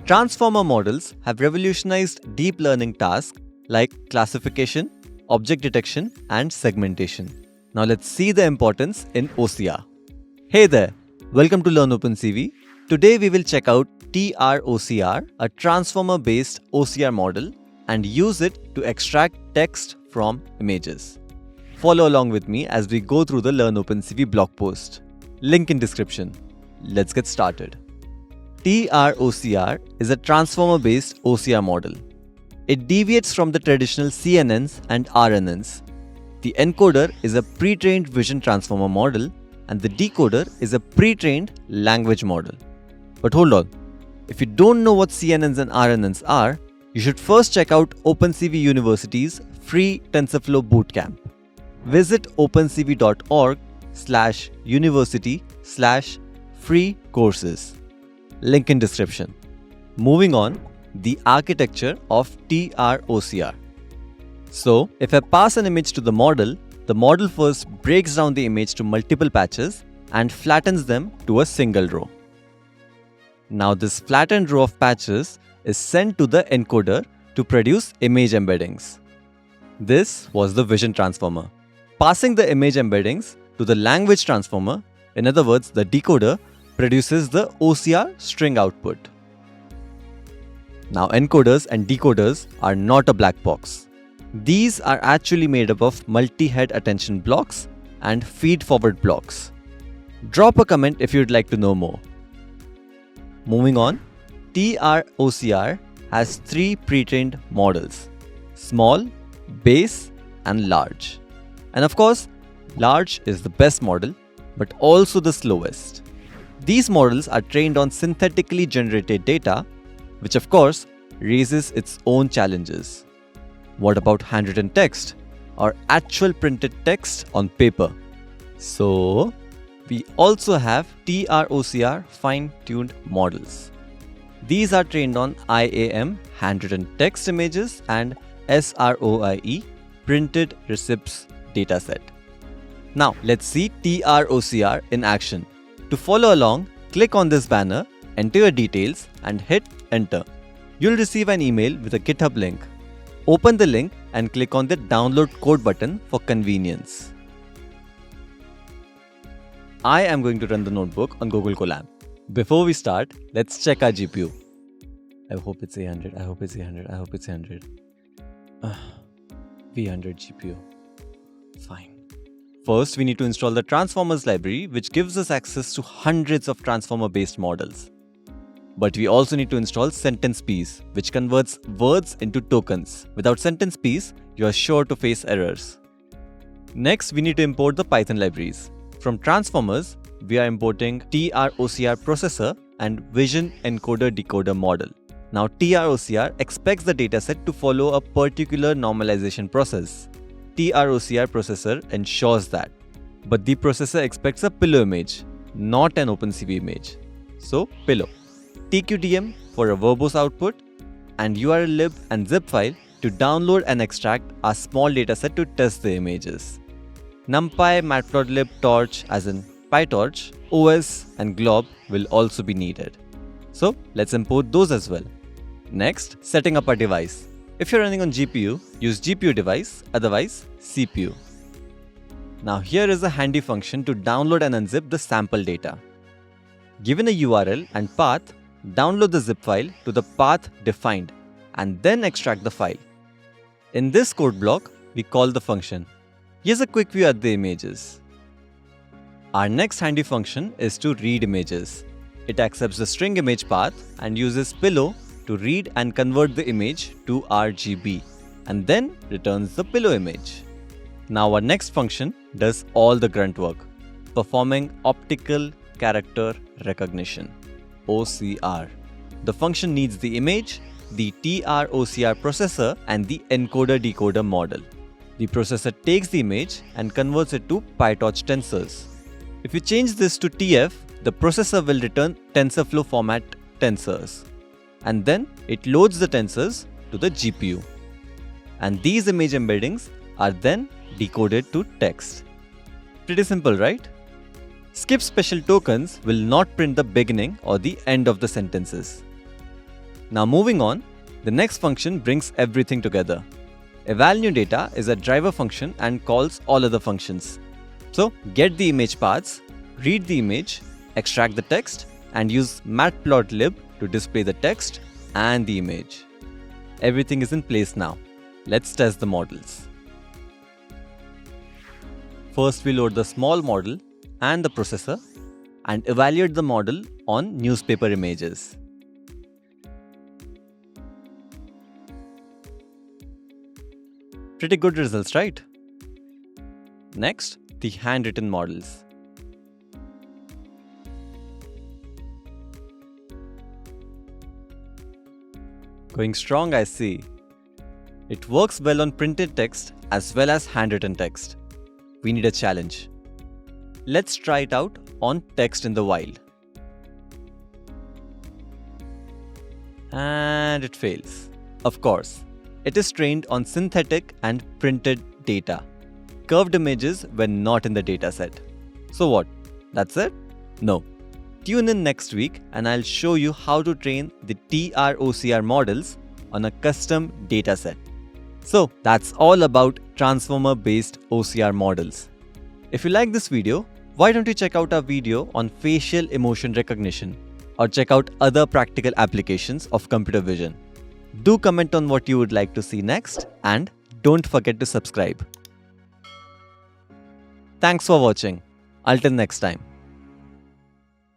Transformer models have revolutionized deep learning tasks like classification, object detection, and segmentation. Now let's see the importance in OCR. Hey there, welcome to LearnOpenCV. Today we will check out TrOCR, a transformer-based OCR model, and use it to extract text from images. Follow along with me as we go through the LearnOpenCV blog post. Link in description. Let's get started. TrOCR is a transformer-based OCR model. It deviates from the traditional CNNs and RNNs. The encoder is a pre-trained vision transformer model and the decoder is a pre-trained language model. But hold on, if you don't know what CNNs and RNNs are, you should first check out OpenCV University's free TensorFlow bootcamp. Visit opencv.org/university/free courses. Link in description. Moving on, the architecture of TrOCR. So, if I pass an image to the model first breaks down the image to multiple patches and flattens them to a single row. Now this flattened row of patches is sent to the encoder to produce image embeddings. This was the vision transformer. Passing the image embeddings to the language transformer, in other words the decoder, produces the OCR string output. Now encoders and decoders are not a black box. These are actually made up of multi-head attention blocks and feed-forward blocks. Drop a comment if you'd like to know more. Moving on, TrOCR has three pre-trained models: small, base, and large. And of course, large is the best model, but also the slowest. These models are trained on synthetically generated data, which of course raises its own challenges. What about handwritten text or actual printed text on paper? So, we also have TrOCR fine-tuned models. These are trained on IAM handwritten text images and SROIE printed receipts dataset. Now let's see TrOCR in action. To follow along, click on this banner, enter your details and hit enter. You'll receive an email with a GitHub link. Open the link and click on the download code button for convenience. I am going to run the notebook on Google Colab. Before we start, let's check our GPU. I hope it's 800, I hope it's 800, I hope it's 800. V100 GPU. Fine. First, we need to install the transformers library, which gives us access to hundreds of transformer-based models. But we also need to install sentence piece, which converts words into tokens. Without sentence piece, you are sure to face errors. Next, we need to import the Python libraries. From transformers, we are importing TrOCR processor and vision encoder decoder model. Now TrOCR expects the dataset to follow a particular normalization process. TrOCR processor ensures that. But the processor expects a pillow image, not an OpenCV image. So pillow. TQDM for a verbose output, and URL-lib and zip file to download and extract a small dataset to test the images. NumPy, Matplotlib, Torch as in PyTorch, OS and Glob will also be needed. So let's import those as well. Next, setting up a device. If you're running on GPU, use GPU device, otherwise CPU. Now here is a handy function to download and unzip the sample data. Given a URL and path, download the zip file to the path defined and then extract the file. In this code block, we call the function. Here's a quick view at the images. Our next handy function is to read images. It accepts the string image path and uses pillow to read and convert the image to RGB and then returns the pillow image. Now our next function does all the grunt work, performing Optical Character Recognition, OCR. The function needs the image, the TrOCR processor and the encoder-decoder model. The processor takes the image and converts it to PyTorch tensors. If you change this to TF, the processor will return TensorFlow format tensors. And then it loads the tensors to the GPU. And these image embeddings are then decoded to text. Pretty simple, right? Skip special tokens will not print the beginning or the end of the sentences. Now moving on, the next function brings everything together. EvalNewData is a driver function and calls all other functions. So get the image paths, read the image, extract the text, and use matplotlib to display the text and the image. Everything is in place now. Let's test the models. First, we load the small model and the processor and evaluate the model on newspaper images. Pretty good results, right? Next, the handwritten models. Going strong, I see. It works well on printed text as well as handwritten text. We need a challenge. Let's try it out on text in the wild. And it fails. Of course, it is trained on synthetic and printed data. Curved images were not in the dataset. So what? That's it? No. Tune in next week and I'll show you how to train the TrOCR models on a custom dataset. So that's all about transformer-based OCR models. If you like this video, why don't you check out our video on facial emotion recognition or check out other practical applications of computer vision. Do comment on what you would like to see next and don't forget to subscribe. Thanks for watching. Until next time.